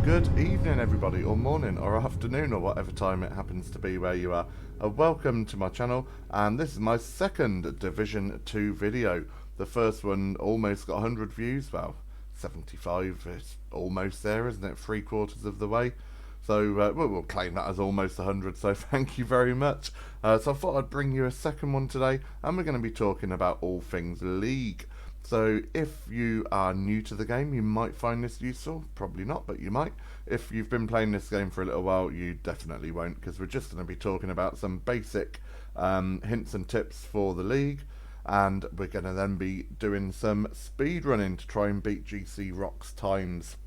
Good evening everybody, or morning, or afternoon, or whatever time it happens to be where you are. Welcome to my channel, and this is my second Division 2 video. The first one almost got 100 views, well, 75, it's almost there, isn't it? 3/4 of the way. So we'll claim that as almost 100, so thank you very much. So I thought I'd bring you a second one today, and we're going to be talking about all things League. So if you are new to the game, you might find this useful. Probably not, but you might. If you've been playing this game for a little while, you definitely won't, because we're just going to be talking about some basic hints and tips for the League. And we're going to then be doing some speedrunning to try and beat GCROCK's times.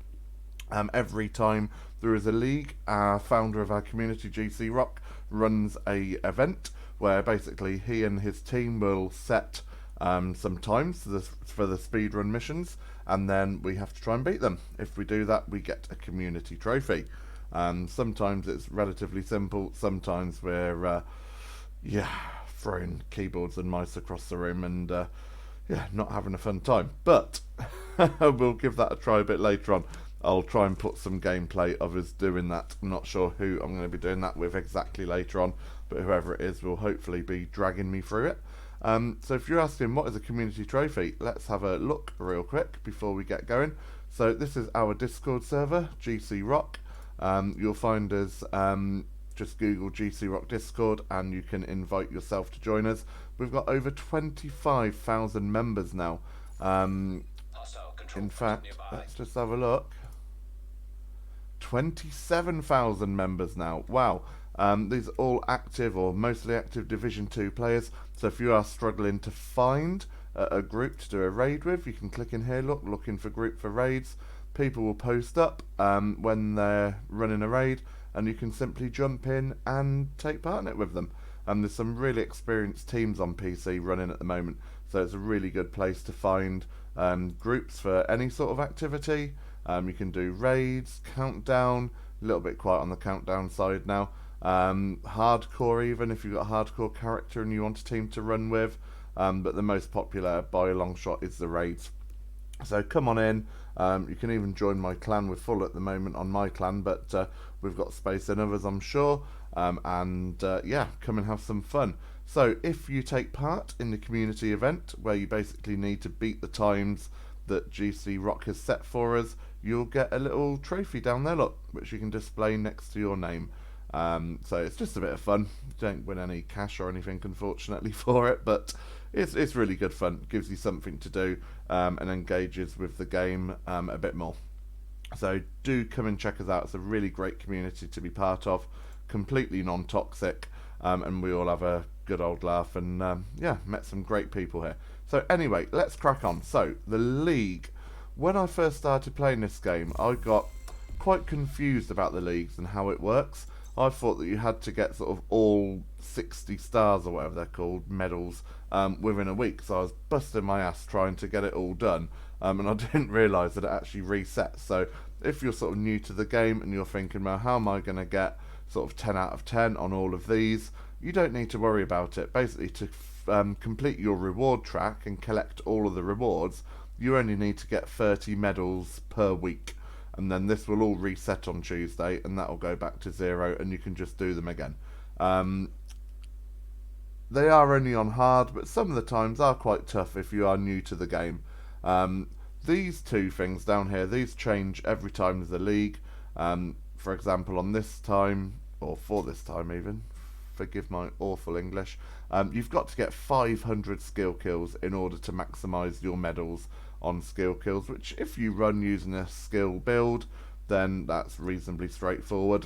Every time there is a league, our founder of our community, GCROCK, runs a event where basically he and his team will set some times for the speedrun missions, and then we have to try and beat them. If we do that, we get a community trophy. Sometimes it's relatively simple, sometimes we're throwing keyboards and mice across the room and not having a fun time, but we'll give that a try a bit later on. I'll try and put some gameplay of us doing that. I'm not sure who I'm going to be doing that with exactly later on, but whoever it is will hopefully be dragging me through it. So if you're asking what is a community trophy, let's have a look real quick before we get going. So this is our Discord server, GCROCK. You'll find us, just Google GCROCK Discord and you can invite yourself to join us. We've got over 25,000 members now. In fact, let's just have a look. 27,000 members now. Wow. These are all active or mostly active Division 2 players. So if you are struggling to find a group to do a raid with, you can click in here, looking for group for raids. People will post up when they're running a raid, and you can simply jump in and take part in it with them. There's some really experienced teams on PC running at the moment, so it's a really good place to find groups for any sort of activity. You can do raids, countdown, a little bit quiet on the countdown side now. Hardcore, even if you've got a hardcore character and you want a team to run with, but the most popular by a long shot is the raids. So come on in. You can even join my clan. We're full at the moment on my clan, but we've got space in others, I'm sure. Come and have some fun. So if you take part in the community event where you basically need to beat the times that GCROCK has set for us, you'll get a little trophy down there, look, which you can display next to your name. So it's just a bit of fun. You don't win any cash or anything, unfortunately, for it, but it's really good fun. It gives you something to do and engages with the game a bit more. So do come and check us out. It's a really great community to be part of, completely non-toxic, and we all have a good old laugh and met some great people here. So anyway, let's crack on. So the League. When I first started playing this game, I got quite confused about the leagues and how it works. I thought that you had to get sort of all 60 stars or whatever they're called, medals, within a week. So I was busting my ass trying to get it all done, and I didn't realise that it actually resets. So if you're sort of new to the game and you're thinking, well, how am I going to get sort of 10 out of 10 on all of these, you don't need to worry about it. Basically, to complete your reward track and collect all of the rewards, you only need to get 30 medals per week. And then this will all reset on Tuesday, and that will go back to 0, and you can just do them again. They are only on hard, but some of the times are quite tough if you are new to the game. These two things down here, these change every time there's a league. For example, on this time, or for this time even, forgive my awful English, you've got to get 500 skill kills in order to maximise your medals on skill kills, which if you run using a skill build, then that's reasonably straightforward.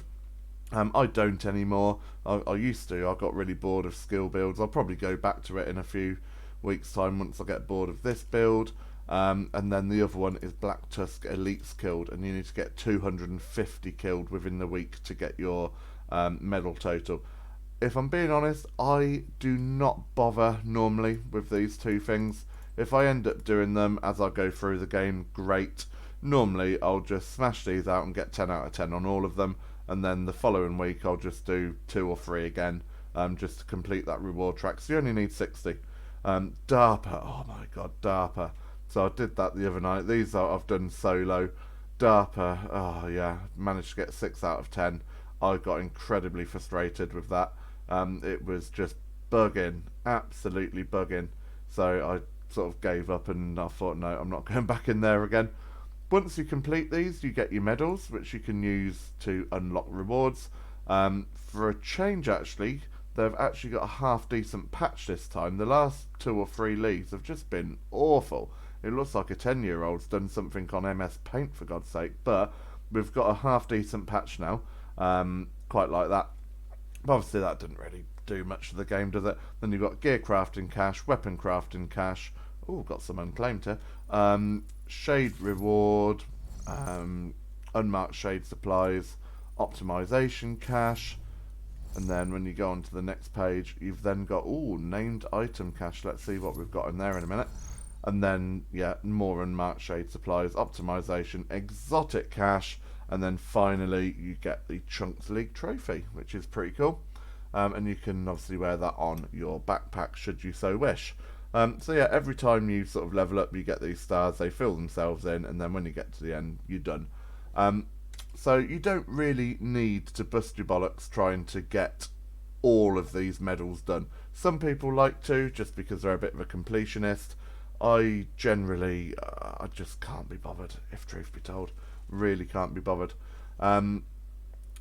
I don't anymore. I used to. I got really bored of skill builds. I'll probably go back to it in a few weeks' time once I get bored of this build. And then the other one is Black Tusk Elites killed, and you need to get 250 killed within the week to get your medal total. If I'm being honest, I do not bother normally with these two things. If I end up doing them as I go through the game, great. Normally, I'll just smash these out and get 10 out of 10 on all of them, and then the following week I'll just do 2 or 3 again, just to complete that reward track. So you only need 60. DARPA, oh my god, DARPA. So I did that the other night. These I've done solo. DARPA, oh yeah, managed to get 6 out of 10. I got incredibly frustrated with that. It was just bugging, absolutely bugging. So I sort of gave up and I thought, no, I'm not going back in there again. Once you complete these, you get your medals, which you can use to unlock rewards. For a change, actually, they've actually got a half decent patch this time. The last 2 or 3 leagues have just been awful. It looks like a 10-year-old's done something on MS Paint, for God's sake. But we've got a half decent patch now. Quite like that. But obviously that didn't really do much to the game, does it? Then you've got gear crafting cash, weapon crafting cash. Oh, got some unclaimed here. Shade reward, unmarked shade supplies, optimization cash. And then when you go on to the next page, you've then got, named item cash. Let's see what we've got in there in a minute. And then, yeah, more unmarked shade supplies, optimization, exotic cash, and then finally you get the Chunks League trophy, which is pretty cool. And you can obviously wear that on your backpack should you so wish. So yeah, every time you sort of level up, you get these stars, they fill themselves in, and then when you get to the end, you're done. So you don't really need to bust your bollocks trying to get all of these medals done. Some people like to, just because they're a bit of a completionist. I generally, I just can't be bothered, if truth be told. Really can't be bothered.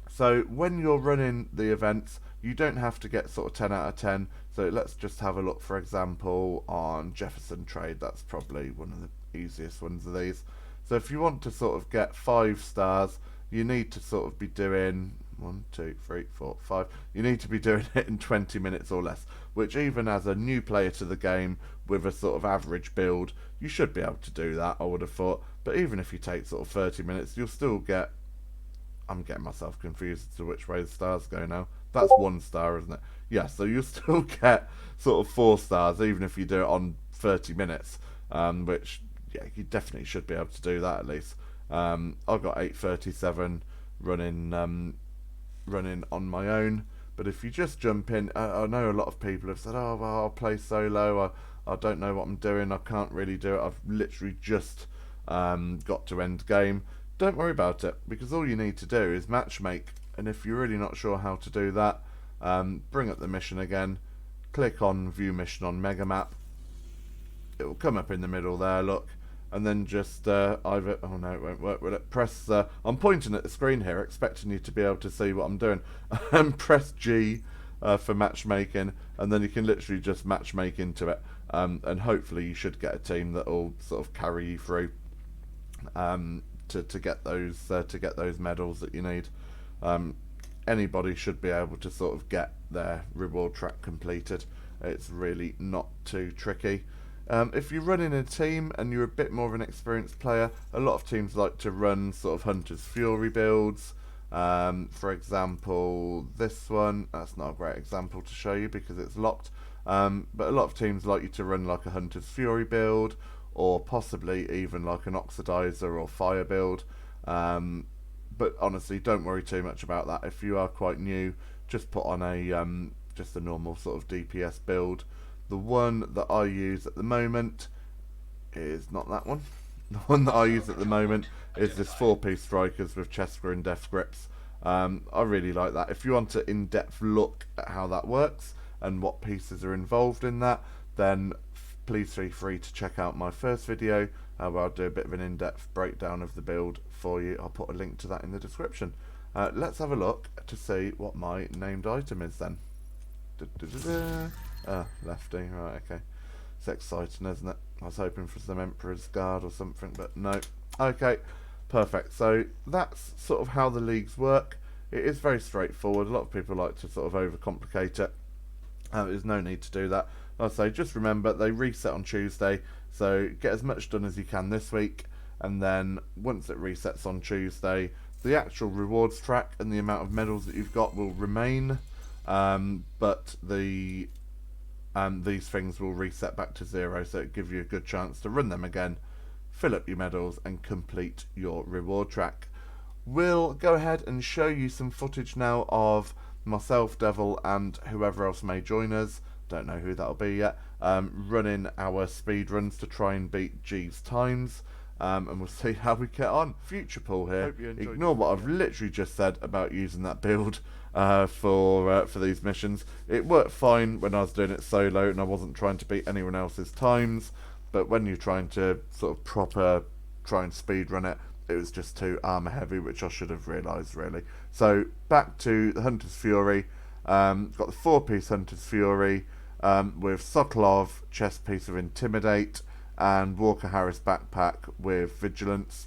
So when you're running the events, you don't have to get sort of 10 out of 10. So let's just have a look, for example, on Jefferson trade. That's probably one of the easiest ones of these. So if you want to sort of get 5 stars, you need to sort of be doing 1, 2, 3, 4, 5. You need to be doing it in 20 minutes or less, which even as a new player to the game with a sort of average build, you should be able to do that, I would have thought. But even if you take sort of 30 minutes, you'll still get... I'm getting myself confused as to which way the stars go now. That's 1 star, isn't it? Yeah, so you'll still get sort of 4 stars, even if you do it on 30 minutes, which, yeah, you definitely should be able to do that at least. I've got 8:37 running on my own, but if you just jump in, I know a lot of people have said, oh, well, I'll play solo, I don't know what I'm doing, I can't really do it, I've literally just got to end game. Don't worry about it, because all you need to do is matchmake, and if you're really not sure how to do that, bring up the mission again, click on view mission on Megamap, it will come up in the middle there, look, and then just either, oh no, it won't work, will it? Press, I'm pointing at the screen here, expecting you to be able to see what I'm doing, and press G for matchmaking, and then you can literally just matchmake into it, and hopefully you should get a team that will sort of carry you through to get those medals that you need. Anybody should be able to sort of get their reward track completed. It's really not too tricky. If you run in a team and you're a bit more of an experienced player, a lot of teams like to run sort of Hunter's Fury builds. For example, this one, that's not a great example to show you because it's locked, but a lot of teams like you to run like a Hunter's Fury build, or possibly even like an Oxidizer or Fire build. But honestly, don't worry too much about that. If you are quite new, just put on a just a normal sort of DPS build. The one that I use at the moment is not that one. The one that I use at the moment is this 4-piece strikers with Chesker and Death Grips. I really like that. If you want an in-depth look at how that works and what pieces are involved in that, then please feel free to check out my first video where I'll do a bit of an in-depth breakdown of the build for you. I'll put a link to that in the description. Let's have a look to see what my named item is then. Lefty, right, okay. It's exciting, isn't it? I was hoping for some Emperor's Guard or something, but no. Okay, perfect. So that's sort of how the leagues work. It is very straightforward. A lot of people like to sort of overcomplicate it. There's no need to do that. Like I say, just remember they reset on Tuesday, so get as much done as you can this week, and then once it resets on Tuesday, the actual rewards track and the amount of medals that you've got will remain, but these things will reset back to 0, so it gives you a good chance to run them again, fill up your medals, and complete your reward track. We'll go ahead and show you some footage now of myself, Devil, and whoever else may join us. Don't know who that'll be yet. Running our speed runs to try and beat G's times. and we'll see how we get on. Future Paul here. Ignore what I've literally just said about using that build for these missions. It worked fine when I was doing it solo and I wasn't trying to beat anyone else's times, but when you're trying to sort of proper try and speedrun it, it was just too armor heavy, which I should have realised really. So back to the Hunter's Fury. Got the 4-piece Hunter's Fury with Sokolov chest piece of Intimidate and Walker Harris backpack with Vigilance.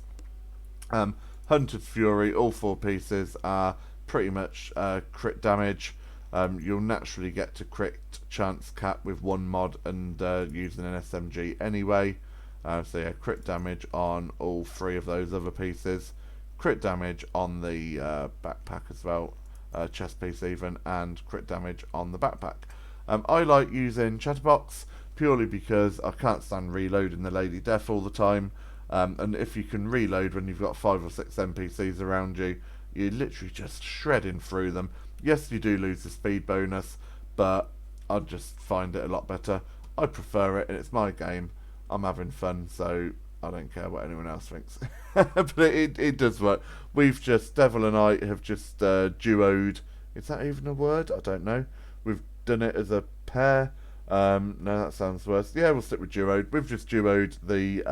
Hunter's Fury, all 4 pieces are pretty much crit damage. You'll naturally get to crit chance cap with 1 mod and using an SMG anyway. So yeah, crit damage on all 3 of those other pieces. Crit damage on the backpack as well, chest piece even, and crit damage on the backpack. I like using Chatterbox purely because I can't stand reloading the Lady Death all the time, and if you can reload when you've got 5 or 6 NPCs around you, you're literally just shredding through them. Yes, you do lose the speed bonus, but I just find it a lot better. I prefer it, and it's my game. I'm having fun, so I don't care what anyone else thinks. But it does work. Devil and I have just duoed. Is that even a word? I don't know. We've done it as a pair. No, that sounds worse. Yeah, we'll stick with duoed. We've just duoed the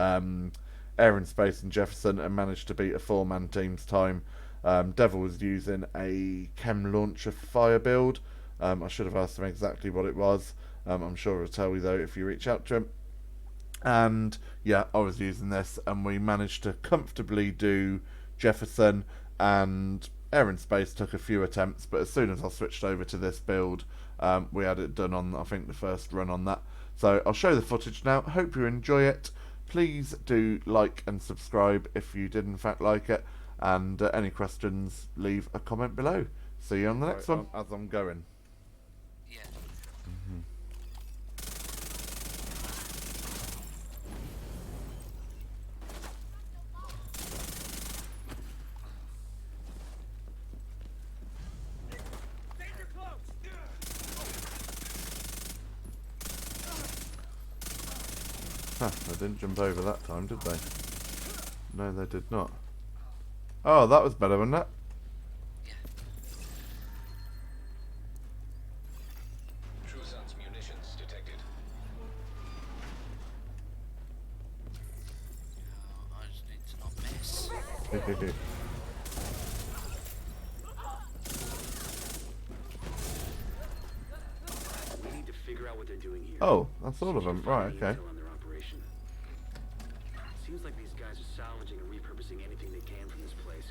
Air and Space and Jefferson and managed to beat a 4-man team's time. Devil was using a chem launcher fire build. I should have asked him exactly what it was. I'm sure he'll tell you though if you reach out to him. And yeah, I was using this and we managed to comfortably do Jefferson, and Air and Space took a few attempts, but as soon as I switched over to this build, we had it done on, I think, the first run on that. So I'll show the footage now. Hope you enjoy it. Please do like and subscribe if you did in fact like it, and any questions, leave a comment below. See you on the next one. As I'm going. Yeah. Huh, they didn't jump over that time, did they? No, they did not. Oh, that was better, wasn't it? Yeah. True Sun's munitions detected. I just need to not miss. We need to figure out what they're doing here. Oh, that's all of them. Right, okay. Intel on their operation. Seems like these guys are salvaging and repurposing anything they can from this place.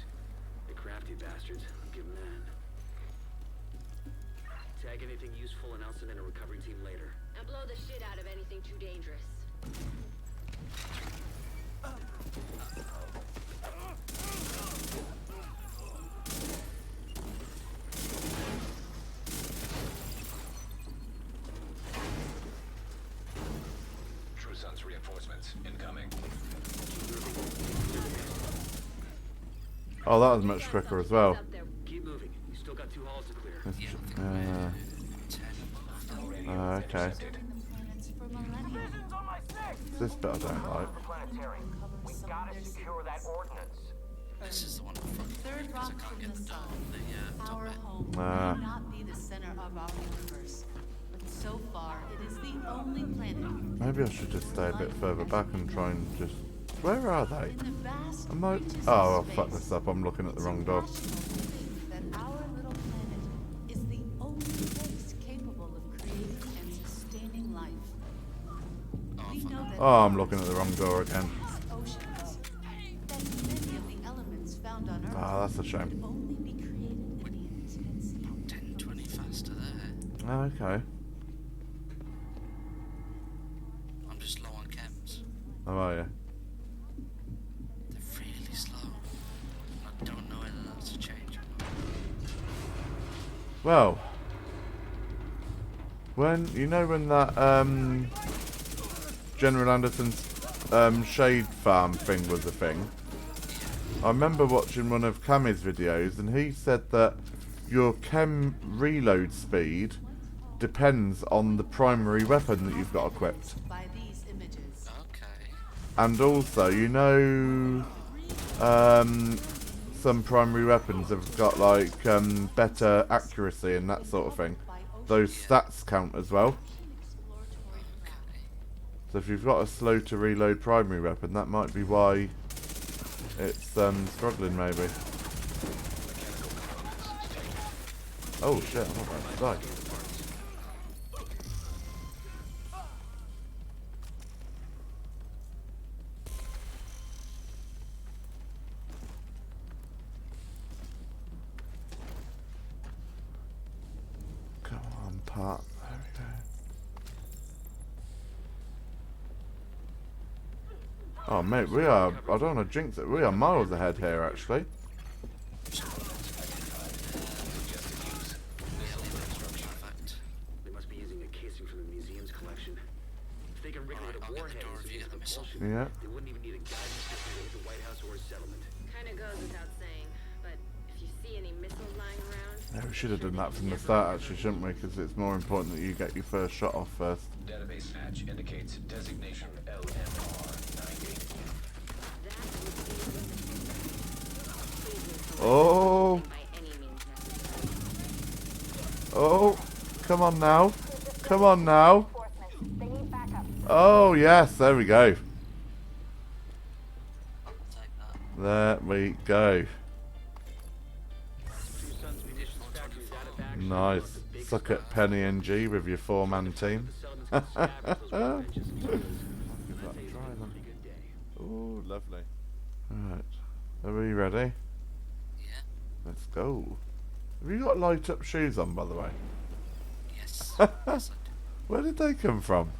They're crafty bastards. I'll give them that. Tag anything useful and I'll send in a recovery team later. And blow the shit out of anything too dangerous. True Sun's reinforcements incoming. Oh, that was much quicker as well. Keep moving. You still got 2 halls to clear. Okay. This bit I don't like. We gotta secure that ordnance. This is the one I'm fucking Third because I rock can't from get the the sun. top Our bit. home Ah. may not be the center of our universe, but so far it is the only planet. Maybe I should just stay a bit further back and try and just... Where are they? In the vast Am I... reaches Oh, I'll of fuck space, this up. I'm looking at the wrong door. it's irrational to think that our little planet is the only place capable of creating and sustaining life. We know that Oh, I'm looking at the wrong door again. oceans, that many of the elements found on Earth Ah, that's a shame. could only be created in the intense heat. 10, 20 faster there. Oh, okay. I'm just low on chems. How are you? They're really slow. I don't know whether that's a change or not. Well, when when that General Anderson's shade farm thing was a thing, I remember watching one of Cammy's videos, and he said that your chem reload speed depends on the primary weapon that you've got equipped. By these images. Okay. And also, you know, some primary weapons have got like better accuracy and that sort of thing. Those stats count as well. So if you've got a slow to reload primary weapon, that might be why it's struggling maybe. Oh shit, I'm about to die. Come on, Pat. There we go. Oh mate, we are, I don't want to jinx it, we are miles ahead here actually. They must be using a casing from the museum's collection. If they can regulate a warhead as soon as propulsion, Yeah. they wouldn't even need a guidance system to hit the White House or a settlement. Kinda goes without saying, but if you see any missiles lying around... Yeah, we should have done that from the start actually, shouldn't we? Because it's more important that you get your first shot off first. Database match indicates designation LMR-90. Oh! By any means necessary. Oh! Come on now! Come on now! They need backup. Oh yes, there we go. I'll take that. There we go. Two Sons Munitions Factory is out of action. Nice. Suck at Penny and G with your four-man team. The settlement's gonna scavenge those workbenches and tools. Give that a try then. Pretty good day. Ooh, lovely. Alright. Are we ready? Yeah. Let's go. Have you got light up shoes on, by the way? Yes. Yes, I do. Where did they come from?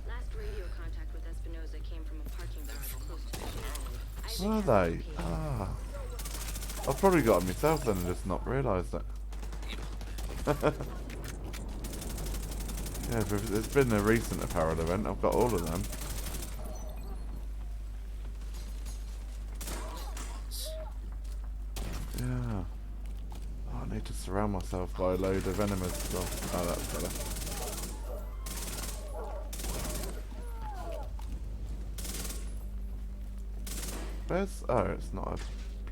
Last radio contact with Espinosa came from a parking garage close to the station. Were they? Ah. I've probably got them myself then and just not realised it. Yeah, if it's been a recent apparel event, I've got all of them. Yeah. Oh, I need to surround myself by a load of enemies as well. Oh, that's better. Where's... Oh, it's not a...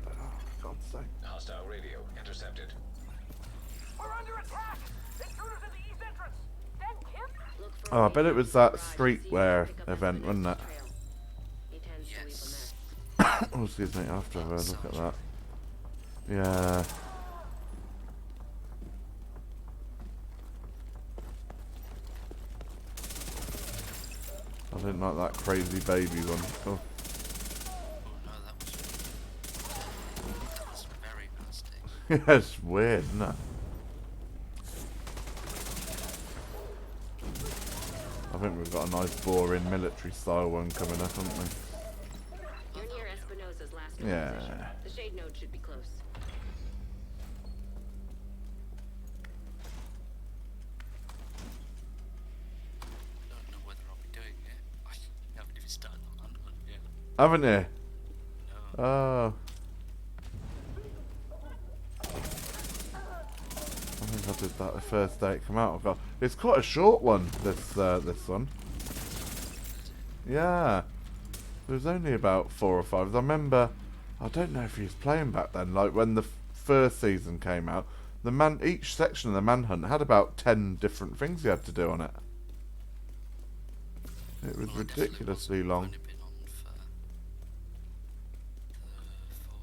Oh, God's sake. Hostile radio intercepted. We're under attack! Intruders in the east entrance! Then Kim? Look for Oh, I a bet it was garage that and see if you can streetwear pick up event, wasn't it? Espinosa's trail. He tends to leave Yes. a mess. Oh, excuse me, I have to have a look at that. Yeah. I didn't like that crazy baby one. Oh. Oh no, that was very nasty. Yeah, it's weird, isn't it? I think we've got a nice boring military style one coming up, haven't we? You're near Espinosa's last Yeah. position. The shade node should be close. Don't know whether I'll be doing it. I haven't even started the hunt yet. Haven't you? No. Oh. I think I did that the first day it came out. I've got, it's quite a short one, this one. Yeah. There was only about 4 or 5. I remember, I don't know if he was playing back then, like when the first season came out, each section of the Manhunt had about 10 different things you had to do on it. It was Well, I definitely ridiculously wasn't long. going to been on for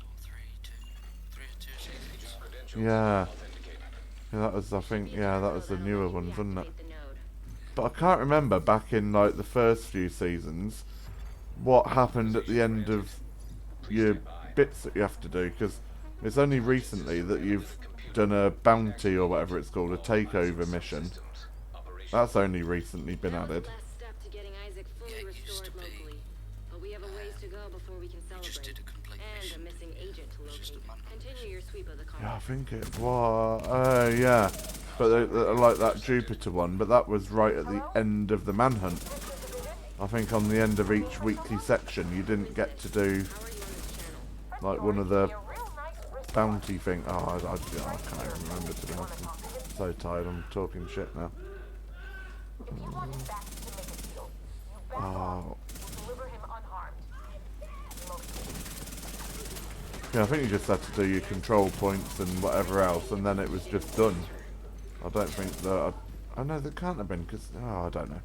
the 3 or 2 seasons. Credentials Yeah. authenticated. Yeah, that was, I think, yeah, that was the newer ones, wasn't it? Deactivate the node. But I can't remember back in like the first few seasons what happened at the end of your bits that you have to do, because it's only recently that you've done a bounty or whatever it's called, a takeover mission. That's only recently been That was added. the last step to getting Isaac fully Yeah, it used to restored be. locally. But we have a ways to go before we can We just celebrate. did a complete And a mission. missing agent to It's just a locate. manhunt Continue your sweep of the Yeah, I complex. think it was. Yeah. But like that Jupiter one, but that was right at the end of the Manhunt. I think on the end of each weekly section, you didn't get to do How are you on this channel? like one of the A real nice wrist bounty thing. Oh, I can't even remember, to be honest. I'm so tired. I'm talking shit now. If you want him back, you can make a deal. You back off, Oh, we'll deliver him Yeah, I think you just had to do your control points and whatever else, and then it was just done. I don't think that... I know there can't have been, because... Oh, I don't know.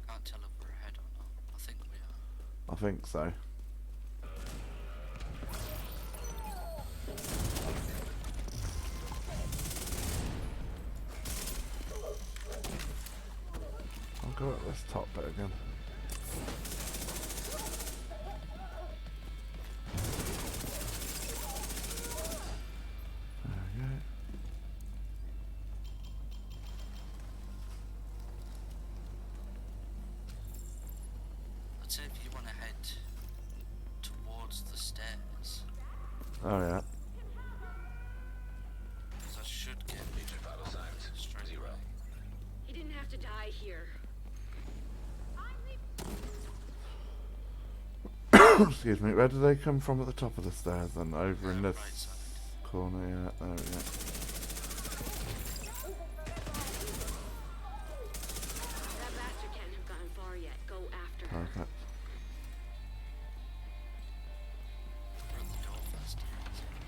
Can't tell if we're ahead or not. I think we are. I think so. I'll go at this top bit again. There we go. I'd say if you want to head towards the stairs, Oh yeah. because I should get Legion vital signs. straight 0. away. He didn't have to die here. Excuse me, where do they come from at the top of the stairs then? Over in this Right side. corner, yeah, there we go. That bastard can't have gotten far yet. Go after her. Perfect. We're at the door first.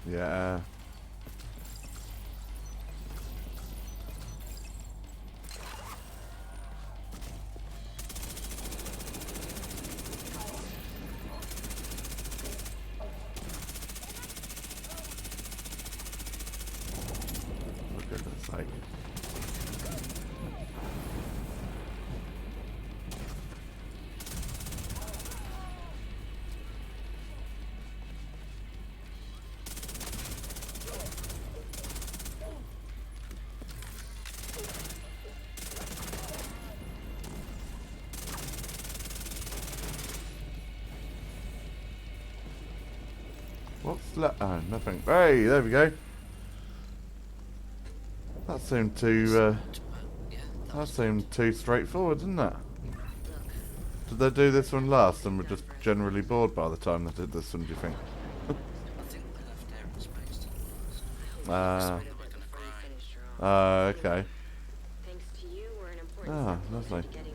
Yeah. For goodness sake. What's left? Oh, nothing. Hey, there we go. That seemed too, Yeah, that that was seemed too straightforward, didn't it? Look, Did they do this one last and were just generally bored by the time they did this one, do you think? I think they left aerospace to the last. Ah, rid of it before you finished your own. okay. Thanks to you, we're an important Ah, step closer lovely. to getting